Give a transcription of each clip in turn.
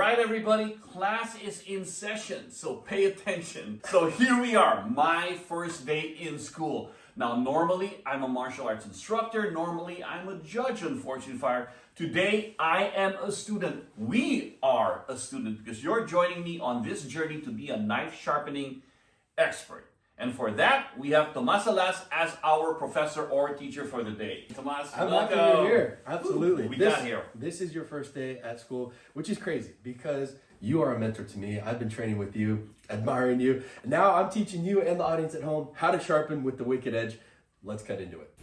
right, everybody, class is in session, so pay attention. So here we are, my first day in school. Now, normally, I'm a martial arts instructor. Normally, I'm a judge on Fortune Fire. Today, I am a student. We are a student because you're joining me on this journey to be a knife sharpening expert. And for that, we have Tomas Alas as our professor or teacher for the day. Tomas, I'm welcome. happy you're here. Absolutely. We got here. This is your first day at school, which is crazy because you are a mentor to me. I've been training with you, admiring you. And now I'm teaching you and the audience at home how to sharpen with the wicked edge. Let's cut into it.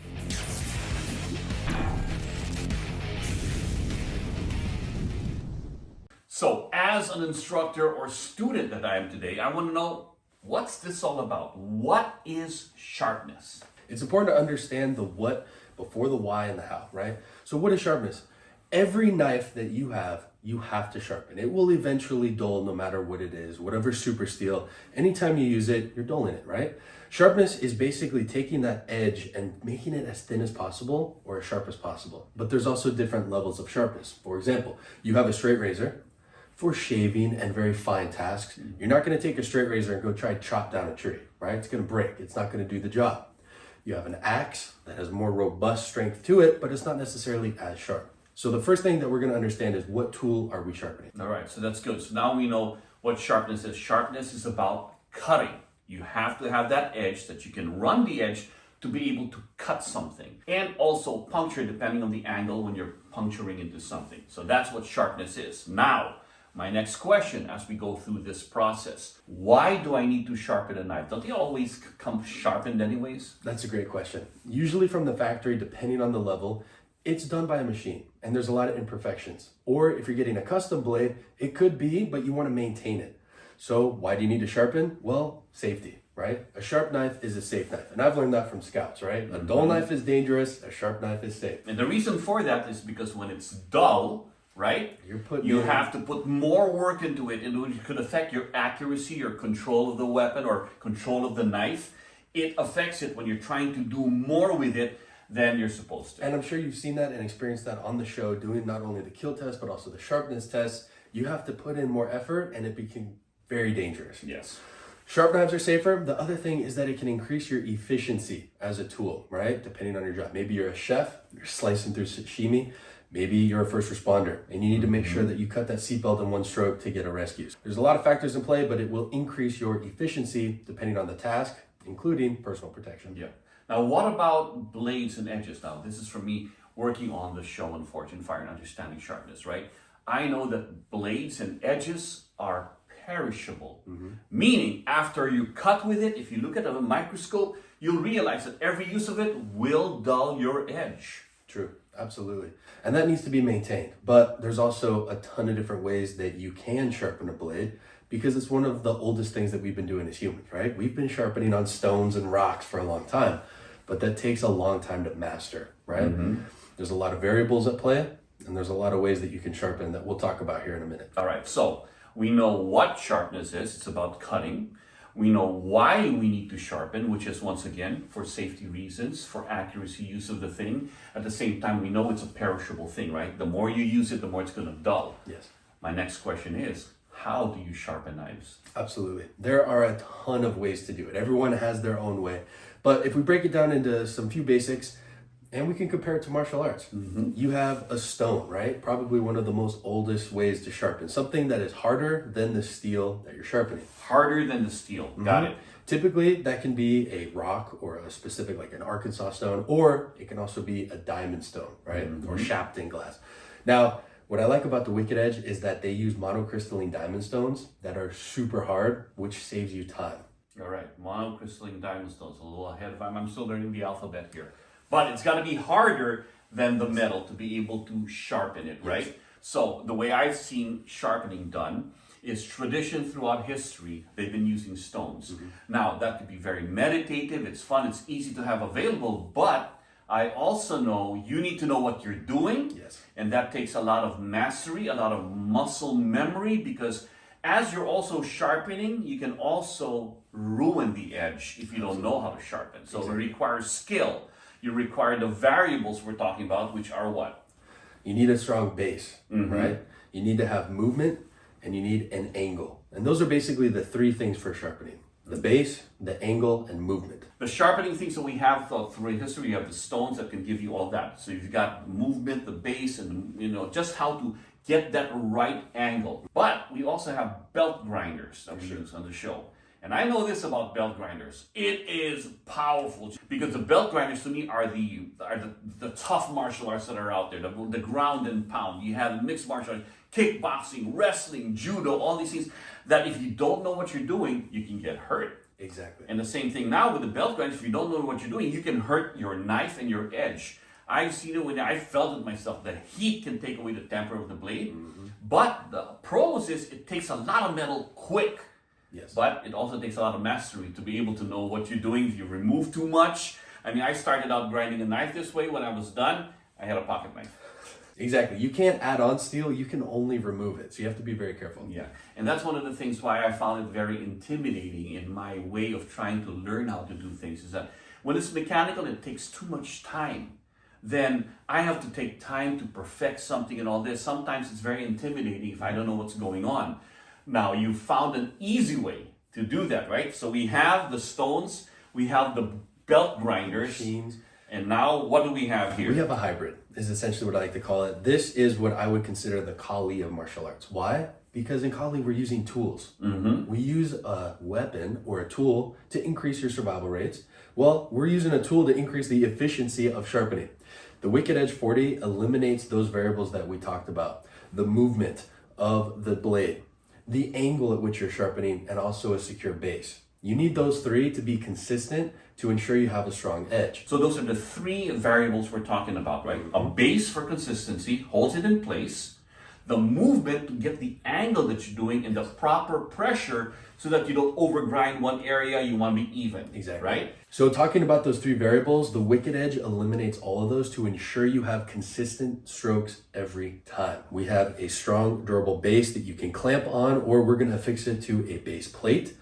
So as an instructor or student that I am today, I want to know, what's this all about? What is sharpness? It's important to understand the what before the why and the how, right? So what is sharpness? Every knife that you have to sharpen. It will eventually dull no matter what it is, whatever super steel. Anytime you use it, you're dulling it, right? Sharpness is basically taking that edge and making it as thin as possible or as sharp as possible. But there's also different levels of sharpness. For example, you have a straight razor for shaving and very fine tasks. You're not gonna take a straight razor and go try to chop down a tree, right? It's gonna break, it's not gonna do the job. You have an axe that has more robust strength to it, but it's not necessarily as sharp. So the first thing that we're gonna understand is what tool are we sharpening? All right, so that's good. So now we know what sharpness is. Sharpness is about cutting. You have to have that edge that you can run the edge to be able to cut something, and also puncture depending on the angle when you're puncturing into something. So that's what sharpness is. Now, my next question as we go through this process, why do I need to sharpen a knife? Don't they always come sharpened anyways? That's a great question. Usually from the factory, depending on the level, it's done by a machine and there's a lot of imperfections. Or if you're getting a custom blade, it could be, but you want to maintain it. So why do you need to sharpen? Well, safety, right? A sharp knife is a safe knife. And I've learned that from scouts, right? A dull knife is dangerous, a sharp knife is safe. And the reason for that is because when it's dull, right? You have to put more work into it, and it could affect your accuracy, your control of the weapon, or control of the knife. It affects it when you're trying to do more with it than you're supposed to. And I'm sure you've seen that and experienced that on the show, doing not only the kill test, but also the sharpness test. You have to put in more effort, and it became very dangerous. Yes. Sharp knives are safer. The other thing is that it can increase your efficiency as a tool, right? Depending on your job. Maybe you're a chef, you're slicing through sashimi. Maybe you're a first responder and you need to make sure that you cut that seatbelt in one stroke to get a rescue. There's a lot of factors in play, but it will increase your efficiency depending on the task, including personal protection. Yeah. Now, what about blades and edges? Now, this is for me working on the show on Fortune Fire and understanding sharpness, right? I know that blades and edges are perishable, meaning after you cut with it, if you look at a microscope, you'll realize that every use of it will dull your edge. True, absolutely. And that needs to be maintained. But there's also a ton of different ways that you can sharpen a blade because it's one of the oldest things that we've been doing as humans, right? We've been sharpening on stones and rocks for a long time, but that takes a long time to master, right? There's a lot of variables at play, and there's a lot of ways that you can sharpen that we'll talk about here in a minute. All right, so we know what sharpness is. It's about cutting. We know why we need to sharpen, which is, once again, for safety reasons, for accuracy use of the thing. At the same time, we know it's a perishable thing, right? The more you use it, the more it's going to dull. Yes. My next question is, how do you sharpen knives? Absolutely. There are a ton of ways to do it. Everyone has their own way. But if we break it down into some few basics, and we can compare it to martial arts. You have a stone, right? Probably one of the most oldest ways to sharpen. Something that is harder than the steel that you're sharpening. Harder than the steel. Got it. Typically, that can be a rock or a specific, like an Arkansas stone, or it can also be a diamond stone, right? Or Sharpening glass. Now, what I like about the Wicked Edge is that they use monocrystalline diamond stones that are super hard, which saves you time. All right, monocrystalline diamond stones. A little ahead of I'm still learning the alphabet here. But it's got to be harder than the metal to be able to sharpen it, right? Yes. So the way I've seen sharpening done is tradition throughout history. They've been using stones. Now, that could be very meditative. It's fun. It's easy to have available. But I also know you need to know what you're doing. Yes. And that takes a lot of mastery, a lot of muscle memory, because as you're also sharpening, you can also ruin the edge if you don't know how to sharpen. So it requires skill. You require the variables we're talking about, which are what? You need a strong base, right? You need to have movement and you need an angle. And those are basically the three things for sharpening: the base, the angle, and movement. The sharpening things that we have through history, you have the stones that can give you all that. So you've got movement, the base, and just how to get that right angle. But we also have belt grinders that we use on the show. And I know this about belt grinders. It is powerful because the belt grinders to me are the tough martial arts that are out there, the ground and pound. You have mixed martial arts, kickboxing, wrestling, judo, all these things that if you don't know what you're doing, you can get hurt. Exactly. And the same thing now with the belt grinders, if you don't know what you're doing, you can hurt your knife and your edge. I've seen it when I felt it myself. The heat can take away the temper of the blade. But the pros is it takes a lot of metal quick. Yes. But it also takes a lot of mastery to be able to know what you're doing. If you remove too much. I mean, I started out grinding a knife this way. When I was done, I had a pocket knife. Exactly. You can't add on steel. You can only remove it. So you have to be very careful. Yeah. And that's one of the things why I found it very intimidating in my way of trying to learn how to do things is that when it's mechanical, it takes too much time. Then I have to take time to perfect something and all this. Sometimes it's very intimidating if I don't know what's going on. Now, you found an easy way to do that, right? So we have the stones, we have the belt grinders, Machines. and now what do we have here? We have a hybrid, is essentially what I like to call it. This is what I would consider the Kali of martial arts. Why? Because in Kali, we're using tools. We use a weapon or a tool to increase your survival rates. Well, we're using a tool to increase the efficiency of sharpening. The WE40 eliminates those variables that we talked about. The movement of the blade, the angle at which you're sharpening, and also a secure base. You need those three to be consistent to ensure you have a strong edge. So those are the three variables we're talking about, right? A base for consistency, holds it in place. The movement to get the angle that you're doing and the proper pressure so that you don't overgrind one area, you want to be even. Exactly. Right? So talking about those three variables, the Wicked Edge eliminates all of those to ensure you have consistent strokes every time. We have a strong, durable base that you can clamp on, or we're going to affix it to a base plate.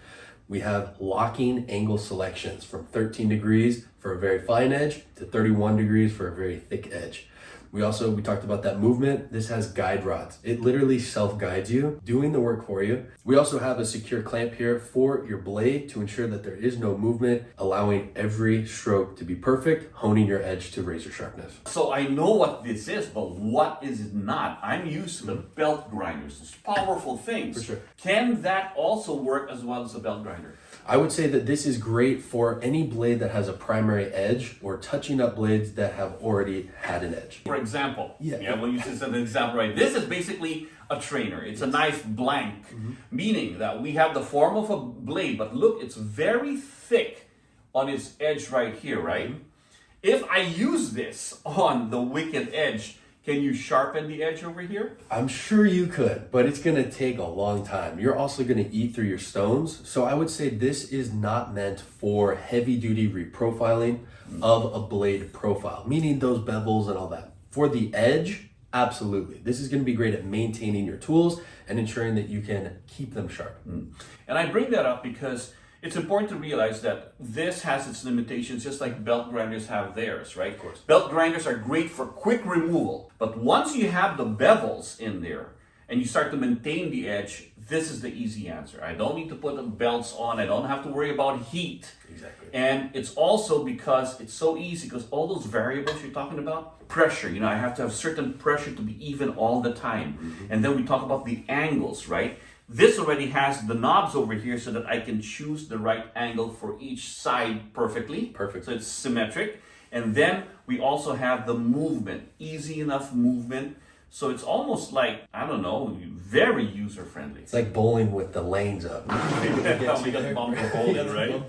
We have locking angle selections from 13 degrees for a very fine edge to 31 degrees for a very thick edge. We talked about that movement. This has guide rods. It literally self-guides you, doing the work for you. We also have a secure clamp here for your blade to ensure that there is no movement, allowing every stroke to be perfect, honing your edge to razor sharpness. So I know what this is, but what is it not? I'm used to the belt grinders, these powerful things. For sure. Can that also work as well as a belt grinder? I would say that this is great for any blade that has a primary edge or touching up blades that have already had an edge. For example, Yeah. we'll use this as an example, right? This is basically a trainer. It's a knife blank, meaning that we have the form of a blade, but look, it's very thick on its edge right here, right? If I use this on the wicked edge, can you sharpen the edge over here? I'm sure you could, but it's gonna take a long time. You're also gonna eat through your stones. So I would say this is not meant for heavy duty reprofiling of a blade profile, meaning those bevels and all that. For the edge, absolutely. This is gonna be great at maintaining your tools and ensuring that you can keep them sharp. And I bring that up because it's important to realize that this has its limitations just like belt grinders have theirs, right? Of course. Belt grinders are great for quick removal, but once you have the bevels in there and you start to maintain the edge, this is the easy answer. I don't need to put the belts on. I don't have to worry about heat. Exactly. And it's also because it's so easy because all those variables you're talking about, pressure, I have to have certain pressure to be even all the time. And then we talk about the angles, right? This already has the knobs over here so that I can choose the right angle for each side perfectly. Perfect. So it's symmetric. And then we also have the movement, easy enough movement. So it's almost like, I don't know, very user-friendly. It's like bowling with the lanes up. We got bumper bowling, right?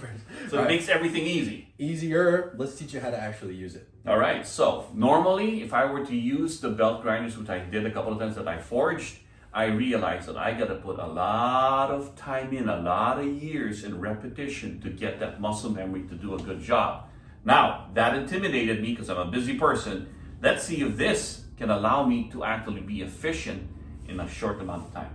So it makes everything easy. Easier. Let's teach you how to actually use it. All right, so normally if I were to use the belt grinders, which I did a couple of times that I forged, I realized that I got to put a lot of time in, a lot of years in repetition to get that muscle memory to do a good job. Now, that intimidated me because I'm a busy person. Let's see if this can allow me to actually be efficient in a short amount of time.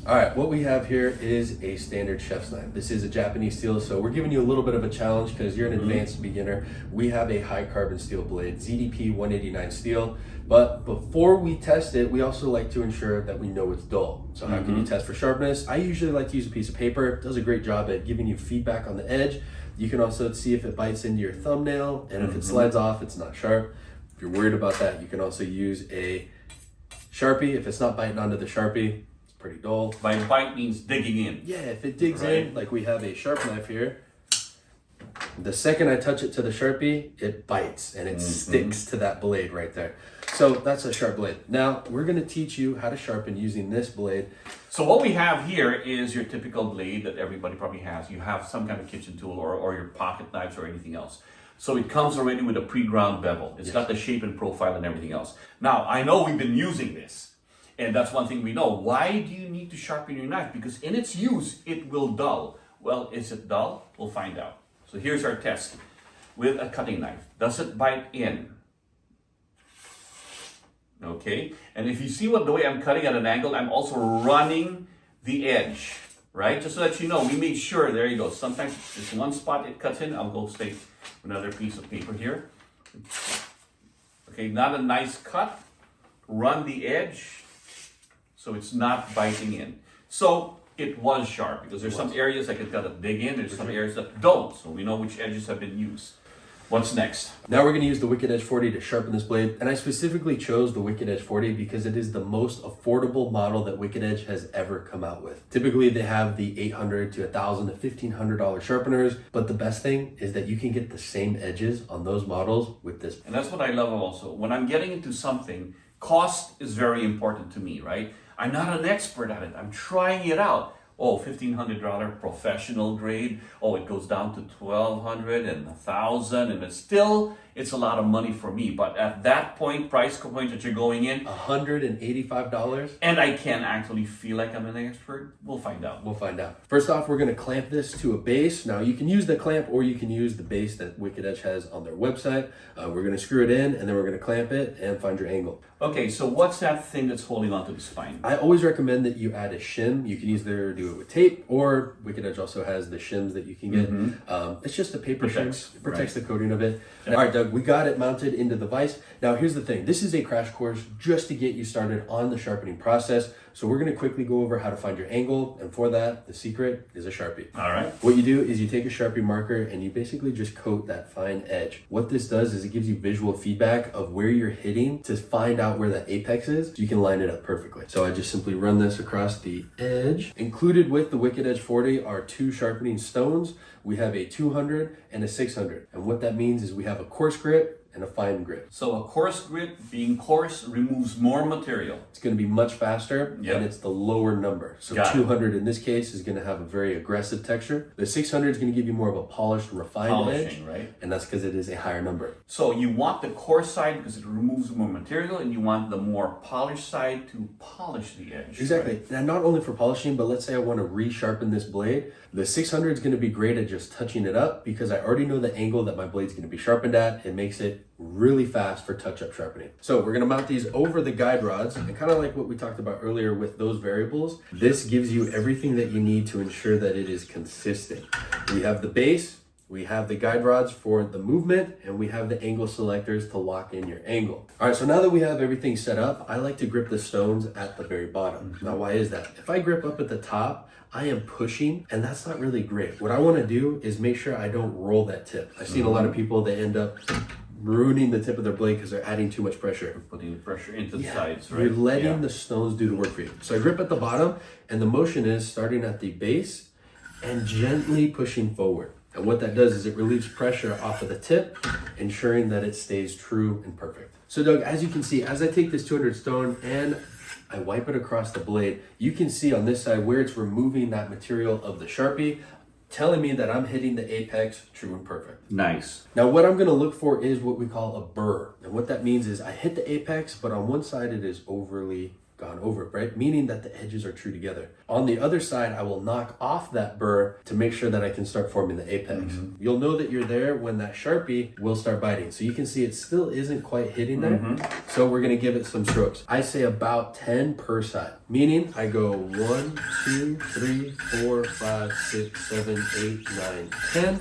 All right, what we have here is a standard chef's knife. This is a Japanese steel, so we're giving you a little bit of a challenge because you're an advanced beginner. We have a high carbon steel blade, ZDP 189 steel. But before we test it, we also like to ensure that we know it's dull. So how can you test for sharpness? I usually like to use a piece of paper. It does a great job at giving you feedback on the edge. You can also see if it bites into your thumbnail, and if it slides off, it's not sharp. If you're worried about that, you can also use a Sharpie. If it's not biting onto the Sharpie, it's pretty dull. By bite means digging in. Yeah, if it digs in, like we have a sharp knife here, the second I touch it to the Sharpie, it bites and it sticks to that blade right there. So that's a sharp blade. Now we're gonna teach you how to sharpen using this blade. So what we have here is your typical blade that everybody probably has. You have some kind of kitchen tool or your pocket knives or anything else. So it comes already with a pre-ground bevel. It's got the shape and profile and everything else. Now, I know we've been using this, and that's one thing we know. Why do you need to sharpen your knife? Because in its use, it will dull. Well, is it dull? We'll find out. So here's our test with a cutting knife. Does it bite in? Okay, and if you see the way I'm cutting at an angle, I'm also running the edge, right? Just so that you know, we made sure, there you go. Sometimes just one spot it cuts in. I'll go take another piece of paper here. Okay, not a nice cut. Run the edge so it's not biting in. So it was sharp because there's some areas that can kind of dig in. There's some areas that don't. So we know which edges have been used. What's next? Now we're going to use the WE40 to sharpen this blade. And I specifically chose the WE40 because it is the most affordable model that WE has ever come out with. Typically they have the $800 to $1,000 to $1,500 sharpeners, but the best thing is that you can get the same edges on those models with this. And that's what I love also. When I'm getting into something, cost is very important to me, right? I'm not an expert at it. I'm trying it out. Oh, $1,500 professional grade. Oh, it goes down to $1,200 and $1,000, and it's a lot of money for me. But at that price point that you're going in, $185, and I can actually feel like I'm an expert. We'll find out. We'll find out. First off, we're going to clamp this to a base. Now you can use the clamp or you can use the base that WE has on their website. We're going to screw it in and then we're going to clamp it and find your angle. Okay, so what's that thing that's holding onto the spine? I always recommend that you add a shim. You can either do it with tape, or WE also has the shims that you can get. It's just a paper shim. It protects the coating of it. All right, Doug, we got it mounted into the vise. Now here's the thing. This is a crash course just to get you started on the sharpening process. So we're going to quickly go over how to find your angle. And for that, the secret is a Sharpie. All right. What you do is you take a Sharpie marker and you basically just coat that fine edge. What this does is it gives you visual feedback of where you're hitting to find out where that apex is, so you can line it up perfectly. So I just simply run this across the edge. Included with the WE40 are two sharpening stones. We have a 200 and a 600. And what that means is we have a coarse grit and a fine grit. So a coarse grit, being coarse, removes more material. It's going to be much faster, and it's the lower number. So 200 in this case is going to have a very aggressive texture. The 600 is going to give you more of a polished, refined edge, right? And that's because it is a higher number. So you want the coarse side because it removes more material, and you want the more polished side to polish the edge. Exactly. Right? And not only for polishing, but let's say I want to resharpen this blade. The 600 is going to be great at just touching it up because I already know the angle that my blade's going to be sharpened at. It makes it really fast for touch-up sharpening. So we're going to mount these over the guide rods, and kind of like what we talked about earlier with those variables, this gives you everything that you need to ensure that it is consistent. We have the base, we have the guide rods for the movement, and we have the angle selectors to lock in your angle. All right, so now that we have everything set up, I like to grip the stones at the very bottom. Now, why is that? If I grip up at the top, I am pushing, and that's not really great. What I want to do is make sure I don't roll that tip. I've seen a lot of people, they end up ruining the tip of their blade because they're adding too much pressure. Putting the pressure into the sides, right? You're letting the stones do the work for you. So I grip at the bottom, and the motion is starting at the base and gently pushing forward. And what that does is it relieves pressure off of the tip, ensuring that it stays true and perfect. So Doug, as you can see, as I take this 200 stone and I wipe it across the blade, you can see on this side where it's removing that material of the Sharpie, telling me that I'm hitting the apex true and perfect. Nice. Now what I'm gonna look for is what we call a burr. And what that means is I hit the apex, but on one side it is overly gone over it, right? Meaning that the edges are true together. On the other side, I will knock off that burr to make sure that I can start forming the apex. You'll know that you're there when that Sharpie will start biting. So you can see it still isn't quite hitting there. So we're gonna give it some strokes. I say about 10 per side, meaning I go 1, 2, 3, 4, 5, 6, 7, 8, 9, 10.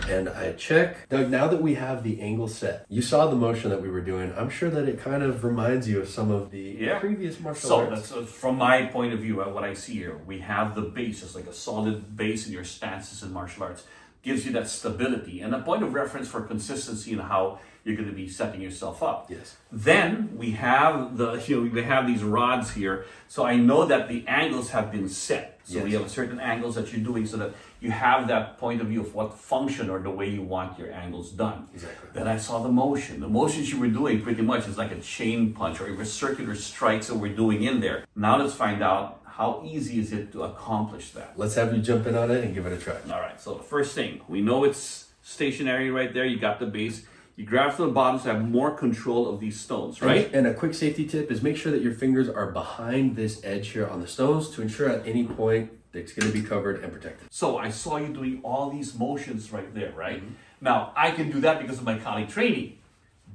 And I check. Now that we have the angle set, you saw the motion that we were doing. I'm sure that it kind of reminds you of some of the previous martial arts. So from my point of view, what I see here, we have the base, just like a solid base in your stances in martial arts. Gives you that stability and a point of reference for consistency in how you're going to be setting yourself up. Yes. Then we have we have these rods here, so I know that the angles have been set. So we have certain angles that you're doing so that you have that point of view of what function or the way you want your angles done. Exactly. Then I saw the motion. The motions you were doing pretty much is like a chain punch or even circular strikes that we're doing in there. Now let's find out how easy is it to accomplish that. Let's have you jump in on it and give it a try. All right, so the first thing, we know it's stationary right there. You got the base. You grab from the bottom to have more control of these stones, right? And a quick safety tip is make sure that your fingers are behind this edge here on the stones to ensure at any point it's going to be covered and protected. So I saw you doing all these motions right there, right? Now, I can do that because of my Kali training,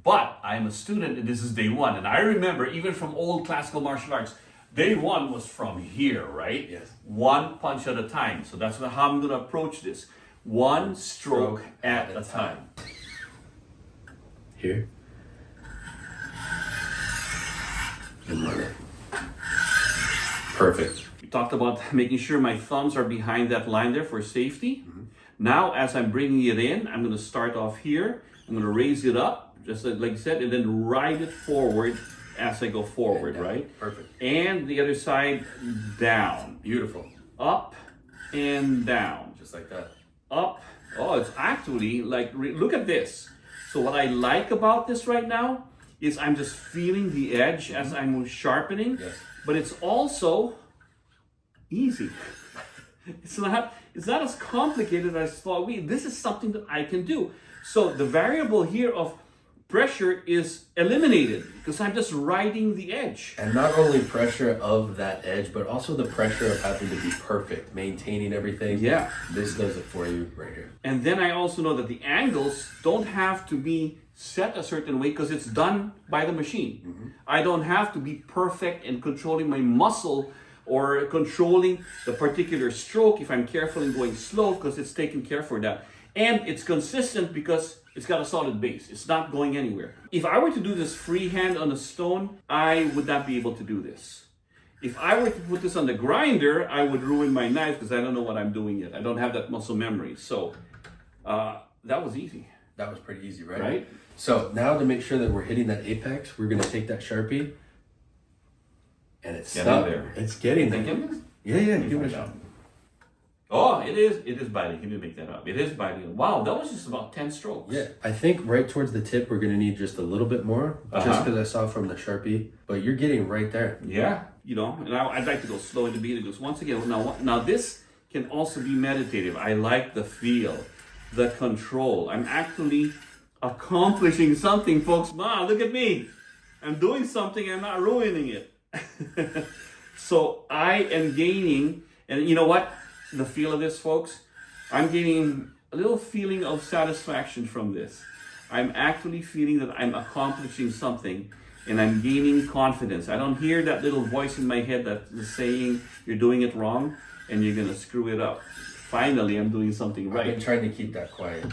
but I'm a student and this is day one. And I remember even from old classical martial arts, day one was from here, right? Yes. One punch at a time. So that's how I'm going to approach this. One stroke at a time. Here. And run it. Perfect. We talked about making sure my thumbs are behind that line there for safety. Now, as I'm bringing it in, I'm going to start off here. I'm going to raise it up, just like I said, and then ride it forward as I go forward, right? Perfect. And the other side, down. Beautiful. Up and down. Just like that. Up. Oh, it's actually like, look at this. So what I like about this right now is I'm just feeling the edge as I'm sharpening, but it's also easy. It's not as complicated as I thought. This is something that I can do. So the variable here of pressure is eliminated because I'm just riding the edge. And not only pressure of that edge, but also the pressure of having to be perfect, maintaining everything. Yeah. This does it for you right here. And then I also know that the angles don't have to be set a certain way because it's done by the machine. I don't have to be perfect in controlling my muscle or controlling the particular stroke if I'm careful in going slow because it's taken care for that. And it's consistent because it's got a solid base. It's not going anywhere. If I were to do this freehand on a stone, I would not be able to do this. If I were to put this on the grinder, I would ruin my knife because I don't know what I'm doing yet. I don't have that muscle memory. So that was easy. That was pretty easy, right? Right. So now to make sure that we're hitting that apex, we're going to take that Sharpie and it's there. It's getting there. Yeah, give it a shot. Oh, it is biting. Can you make that up? It is biting. Wow, that was just about 10 strokes. Yeah, I think right towards the tip, we're going to need just a little bit more, just because I saw from the Sharpie, but you're getting right there. Yeah, and I'd like to go slow in the beginning because once again, now this can also be meditative. I like the feel, the control. I'm actually accomplishing something, folks. Ma, look at me. I'm doing something. I'm not ruining it. So I am gaining, and you know what? The feel of this, folks, I'm getting a little feeling of satisfaction from this. I'm actually feeling that I'm accomplishing something and I'm gaining confidence. I don't hear that little voice in my head that is saying you're doing it wrong and you're gonna screw it up. Finally, I'm doing something right. I've been trying to keep that quiet.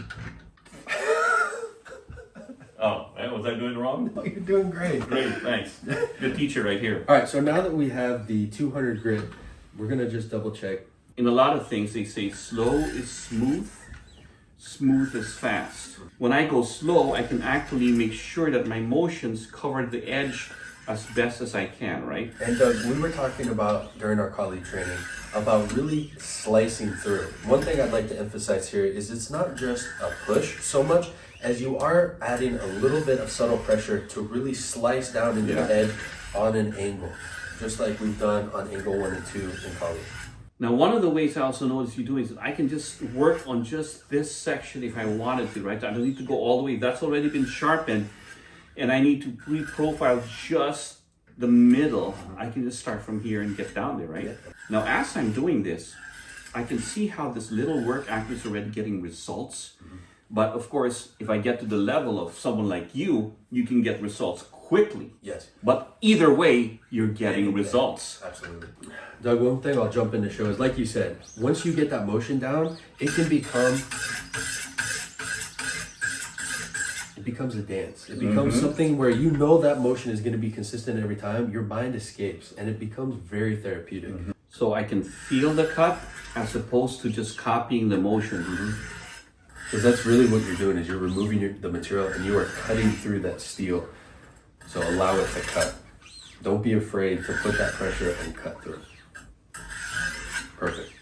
Oh, was I doing it wrong? No, you're doing great. Great, thanks. Good teacher right here. All right, so now that we have the 200 grit, we're gonna just double check. In a lot of things, they say slow is smooth, smooth is fast. When I go slow, I can actually make sure that my motions cover the edge as best as I can, right? And we were talking about during our colleague training about really slicing through. One thing I'd like to emphasize here is it's not just a push so much as you are adding a little bit of subtle pressure to really slice down into the edge on an angle, just like we've done on angle 1 and 2 in colleague. Now, one of the ways I also notice you doing is that I can just work on just this section if I wanted to, right? I don't need to go all the way. That's already been sharpened. and I need to reprofile just the middle, I can just start from here and get down there, right? Yeah. Now, as I'm doing this, I can see how this little work actually is already getting results. But of course, if I get to the level of someone like you, you can get results quickly. Yes. But either way, you're getting results. Absolutely. Doug, one thing I'll jump in to show is, like you said, once you get that motion down, it becomes a dance. It becomes something where you know that motion is going to be consistent every time. Your mind escapes, and it becomes very therapeutic. So I can feel the cut as opposed to just copying the motion. Because that's really what you're doing, is you're removing the material and you are cutting through that steel. So allow it to cut. Don't be afraid to put that pressure and cut through. Perfect.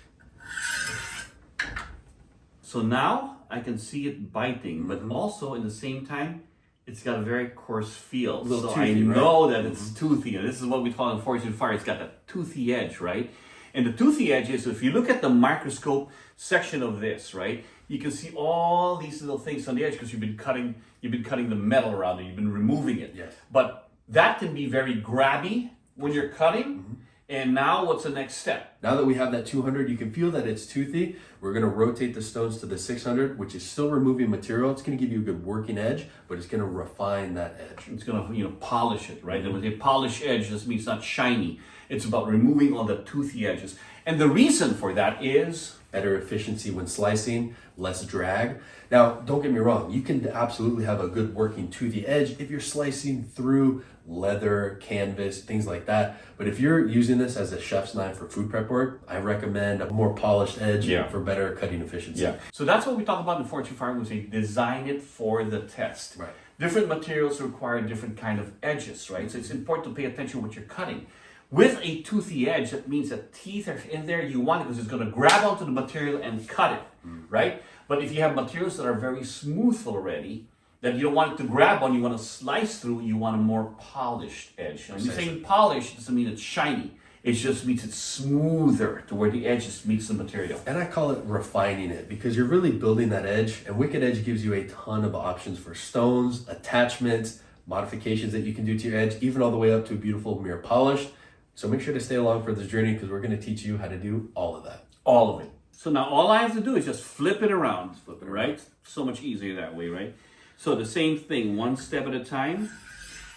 So now I can see it biting, but also in the same time, it's got a very coarse feel. So toothy, I know that it's toothy. And this is what we call in forged fire. It's got that toothy edge, right? And the toothy edge is, if you look at the microscope section of this, right, you can see all these little things on the edge because you've been cutting the metal around it. You've been removing it. Yes. But that can be very grabby when you're cutting. And now what's the next step? Now that we have that 200, you can feel that it's toothy. We're going to rotate the stones to the 600, which is still removing material. It's going to give you a good working edge, but it's going to refine that edge. It's going to, polish it, right? And when they polish edge, this means not shiny. It's about removing all the toothy edges. And the reason for that is better efficiency when slicing, less drag. Now, don't get me wrong, you can absolutely have a good working toothy edge if you're slicing through leather, canvas, things like that. But if you're using this as a chef's knife for food prep work, I recommend a more polished edge for better cutting efficiency. Yeah. So that's what we talk about in Fortune Fire. We say design it for the test. Right. Different materials require different kind of edges, right? So it's important to pay attention to what you're cutting. With a toothy edge, that means that teeth are in there. You want it because it's going to grab onto the material and cut it, right? But if you have materials that are very smooth already, that you don't want it to grab on, you want to slice through, you want a more polished edge. And saying polished doesn't mean it's shiny. It just means it's smoother to where the edges meets the material. And I call it refining it, because you're really building that edge, and Wicked Edge gives you a ton of options for stones, attachments, modifications that you can do to your edge, even all the way up to a beautiful mirror polish. So make sure to stay along for this journey, because we're going to teach you how to do all of that. All of it. So now all I have to do is just flip it around, right? So much easier that way, right? So the same thing, one step at a time.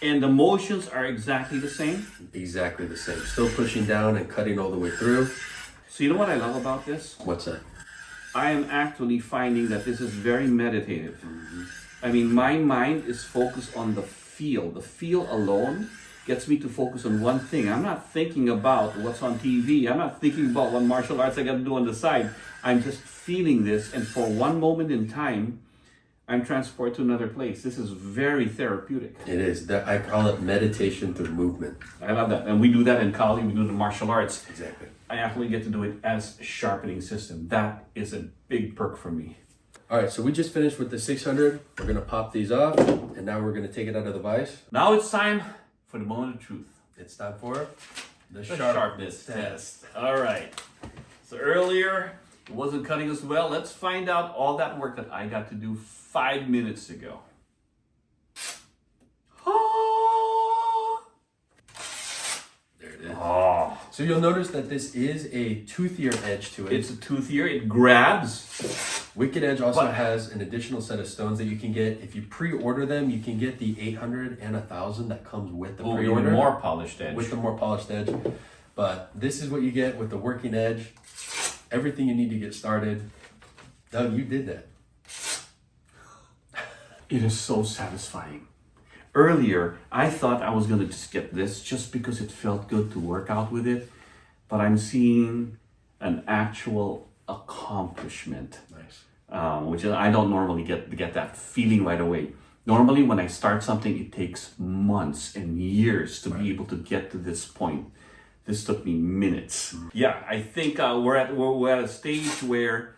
And the motions are exactly the same? Exactly the same. Still pushing down and cutting all the way through. So you know what I love about this? What's that? I am actually finding that this is very meditative. I mean, my mind is focused on the feel. The feel alone gets me to focus on one thing. I'm not thinking about what's on TV. I'm not thinking about what martial arts I got to do on the side. I'm just feeling this, and for one moment in time, I'm transported to another place. This is very therapeutic. It is. I call it meditation through movement. I love that. And we do that in Kali. We do the martial arts. Exactly. I actually get to do it as a sharpening system. That is a big perk for me. All right, so we just finished with the 600. We're going to pop these off, and now we're going to take it out of the vise. Now it's time for the moment of truth. It's time for the sharpness test. All right. So earlier, it wasn't cutting as well. Let's find out all that work that I got to do 5 minutes ago. There it is. Oh. So you'll notice that this is a toothier edge to it. It's a toothier. It grabs. Wicked Edge also has an additional set of stones that you can get. If you pre-order them, you can get the 800 and 1000 that comes with the pre-order. Even more polished edge. With the more polished edge. But this is what you get with the working edge. Everything you need to get started. Doug, you did that. It is so satisfying. Earlier, I thought I was going to just get this just because it felt good to work out with it. But I'm seeing an actual accomplishment. Nice. Which is, I don't normally get that feeling right away. Normally, when I start something, it takes months and years to be able to get to this point. This took me minutes. Yeah, I think we're at a stage where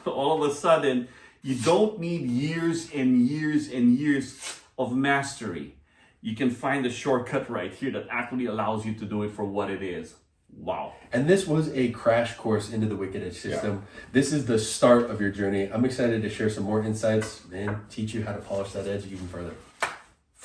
all of a sudden you don't need years and years and years of mastery. You can find a shortcut right here that actually allows you to do it for what it is. Wow. And this was a crash course into the Wicked Edge system. Yeah. This is the start of your journey. I'm excited to share some more insights and teach you how to polish that edge even further.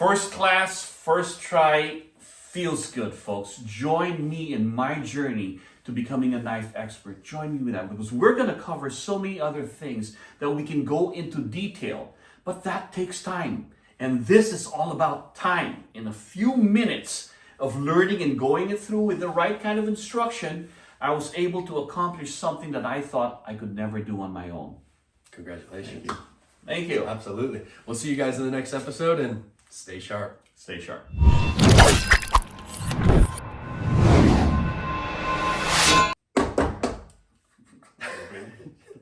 First class, first try, feels good, folks. Join me in my journey to becoming a knife expert. Join me with that because we're going to cover so many other things that we can go into detail. But that takes time. And this is all about time. In a few minutes of learning and going it through with the right kind of instruction, I was able to accomplish something that I thought I could never do on my own. Congratulations. Thank you. Absolutely. We'll see you guys in the next episode, and stay sharp. Stay sharp.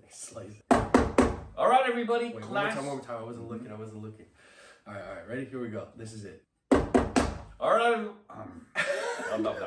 Slice. All right, everybody. Wait, class. one more time. I wasn't looking. All right. Ready? Here we go. This is it. All right. No.